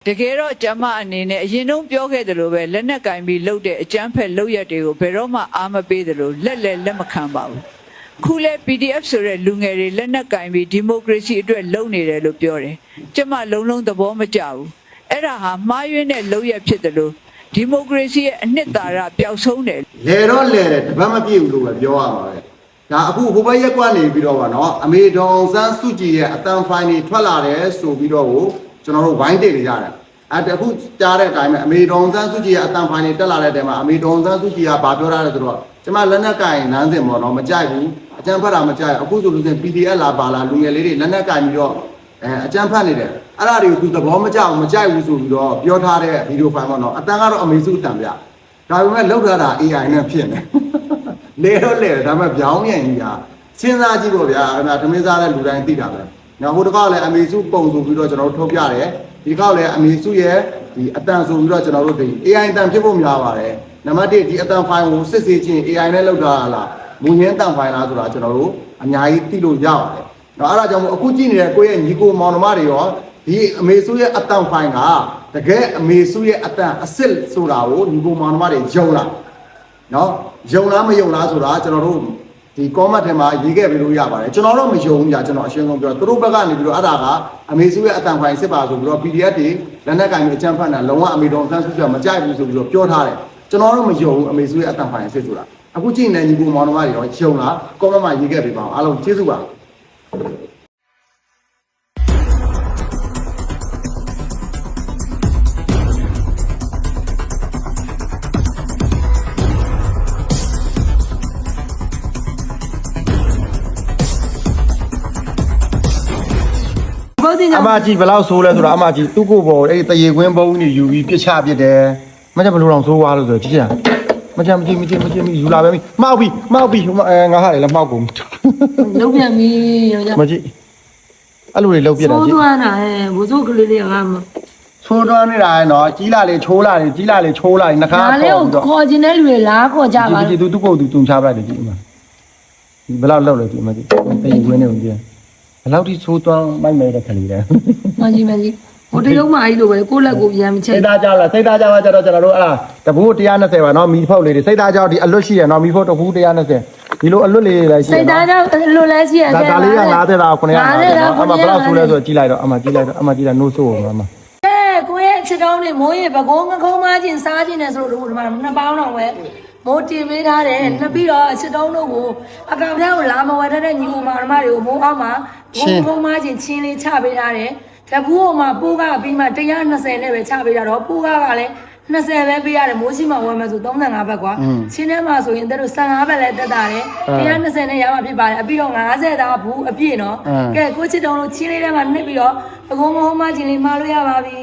တကယ်တော့ကျမအနေနဲ့အရင်တုန်းပြောခဲ့တယ်လို့ပဲလက်နက်ကင်ပြီးလှုပ်တဲ့အကြမ်းဖက်လုပ်ရက်တွေကိုဘယ်တော့မှအားမပေးတယ်လို့လက်မခံပါဘူးခုလဲ PDF ဆိုတဲ့လူငယ်တွေလက်နက်ကင်ပြီးဒီမိုကရေစီအတွက်လုပ်နေတယ်လို့ပြောတယ်ကျမလုံးသဘောမကျဘူးအဲ့ဒါဟာမှားယွင်းတဲ့လုပ်ရက်ဖြစ်တယ်လို့ဒီမိုကရေစီရဲ့အနှစ်သာရပျောက်ဆုံးတယ်လေတော့လေတယ်တပတ်မပြည့်ဘူးလို့ပဲပြောရမှာပဲဒါအခုဟိုဘက်ရက်ကွက်နေပြီးတော့ဗောနော်အမေဒေါန်ဆန်းစုကြည်ရဲ့အတန်ဖိုင်တွေထွက်လာတယ်ဆိုပြီးတော့ကိုကျွန်တော်တို့ဝိုင်းတိတ်နေကြတယ်အခုကြားတဲ့အတိုင်းပဲအမေဒေါန်ဆန်းစုကြည်ရဲ့အတန်ဖိုင်တွေတက်လာတဲ့အချိန်မှာအမေဒေါန်ဆန်းစုကြည်ကဘာပြောထားလဲဆိုတော့ကျမလက်နက်ကင်နန်းစင်ပေါ့နော်မကြိုက်ဘူးအကြမ်းဖက်တာမကြိုက်အခုဆိုလို့ရှိရင် PDF လာပါလာလူငယ်လေးတွေလက်နက်ကင်ပြီးတော့အကြမ်းဖက်နေတယ်အဲ့ဒါတွေကိုသူသဘောမကျအောင်မကြိုက်ဘူးဆိုပြီးတော့ပြောထားတဲ့ဗီဒီယိုဖိုင်ပေါ့နော်အတန်ကတော့အမေစုအတန်ပြဒါပေမဲ့လောက်ထားတာ AI နဲ့ဖြစ်နေလေတော့လေဒါပေမဲ့ပြောင်းပြန်ကြီးကစဉ်းစားကြည့်ပေါ့ဗျာအဲ့ဒါသမင်းစားတဲ့လူတိုင်းသိတာပဲနောက်ဟိုတစ်ခါလည်းအမေစုပုံဆိုပြီးတော့ကျွန်တော်တို့ထုတ်ပြတယ်ဒီခေါက်လည်းအမေစုရဲ့ဒီအတန်ဆိုပြီးတော့ကျွန်တော်တို့ဒီ AI အတန်ဖြစ်ဖို့များပါတယ်နံပါတ်1ဒီအတန်ဖိုင်ကိုစစ်ဆေးခြင်း AI နဲ့လောက်တာလားမူရင်းတန်ဖိုင်လားဆိုတာကျွန်တော်တို့အများကြီးသိလို့ရပါတယ်နော်အဲ့ဒါကြောင့်မို့အခုကြည့်နေတဲ့ကိုယ့်ရဲ့ညီကိုမောင်နှမတွေရောဒီအမေစုရဲ့အတန်ဖိုင်ကတကယ်အမေစုရဲ့အတန်အစ်စ်ဆိုတာကိုညီကိုမောင်နှမတွေယုံလားနော်ယုံလားမယုံလားဆိုတာကျွန်တော်တို့ဒီ comment ထဲမှာရေးခဲ့ပြီးလို့ရပါတယ်ကျွန်တော်တော့မယုံဘူးကြာကျွန်တော်အရှင်းဆုံးပြောသူတို့ဘက်ကနေပြီးတော့အဲ့ဒါကအမေစုရဲ့အတန်ဖိုင်စစ်ပါဆိုပြီးတော့ PDF တွေလက်နက်ကင်ပြီးအကြမ်းဖက်တာလုံးဝအမေတော်ဆန်းစုကြမကြိုက်ဘူးဆိုပြီးတော့ပြောထားတယ်ကျွန်တော်တော့မယုံဘူးအမေစုရဲ့အတန်ဖိုင်စစ်ဆိုတာအခုကြည့်နေညီကိုမောင်နှမတွေရောယုံလား comment မှာရေးခဲ့ပြီးပါအောင်အားလုံးကျေးဇူးပါအမကြီးဘယ်လောက်ဆိုးလဲဆိုတော့အမကြီးသူ့ကိုပေါ်အဲ့တရေခွင်းဘုံကြီးယူပြီးပြစ်ချပစ်တယ်မကြဘလို့အောင်ဆိုးသွားလို့ဆိုတော့ကြည့်ရမကြမကြည့်ယူလာပဲမှောက်ပြီးဟိုငါဟာလေမှောက်ကုန်လုံးပြန်ပြီရောကြမကြည့်အဲ့လိုတွေလုံးပြတာကြည့်ဆိုးသွားတာဟဲ့ဘိုးစိုးကလေးလေးကမဆိုးသွားနေတာနော်ကြီးလာလေချိုးလာလေကြီးလာလေချိုးလာနှခါခေါ်ပြီးတော့ခေါ်ခြင်းတဲ့လူတွေလားခေါ်ကြပါကြည့်သူ့ကိုသူတုံချပလိုက်တယ်ကြည့်အမဘယ်လောက်လောက်လဲကြည့်မကြည့်တရေခွင်းနေဝင်ကြည့်ဘယ်လောက်ထိဆိုးသွားမိုက်မဲတဲ့ခလေးလဲမကြီးဟိုတရုံးမကြီးလိုပဲကိုယ့်လက်ကိုပြန်မချက်စိတ်သားကြောက်လားစိတ်သားကြောက်ကြတော့ကျွန်တော်တို့အဲ့ဒါတပူး120ပါနော်မီဖောက်လေးတွေစိတ်သားကြောက်ဒီအလွတ်ရှိရနော်မီဖောက်တပူး120ဒီလိုအလွတ်လေးတွေလည်းရှိစိတ်သားကြောက်လွတ်လဲရှိရတယ်ဒါလေးက90တာ900နော်အမဘယ်လောက်ဆိုးလဲဆိုတော့ကြည့်လိုက်တော့အမကြည့်လိုက်တော့နိုးဆိုးအောင်အမကိုယ့်ရဲ့ချစ်တောင်းနေမိုးရေပကုံးငကုံးမချင်းစားချင်းနဲ့ဆိုလို့ဒီမှာနှစ်ပေါင်းတော့ပဲမိုးတင်ပေးထားတယ်နှစ်ပြီးတော့ချစ်တောင်းတို့ကိုအကောင်ထဲကိုလာမဝယ်တဲ့ညီကိုမောင်နှမတွေကိုမိုးအောင်မှာငကုံးမချင်းချင်းလေးချပေးထားတယ်တပူးမှာပူးကပြီးမှ120နဲ့ပဲချပေးတာတော့ပူးကလည်း20ပဲပေးရတယ်မိုးရှိမှဝယ်မယ်ဆို35ဘတ်ကွာချင်းထဲမှာဆိုရင်တို့15ဘတ်လည်းတက်တာတယ်120နဲ့ရမှာဖြစ်ပါတယ်အပြီးတော့90သားဘူးအပြည့်နော်ကဲကိုချစ်တုံးလို့ချင်းလေးထဲမှာနှစ်ပြီးတော့အကုန်မဟုတ်မှချင်းလေးမှားလို့ရပါပြီ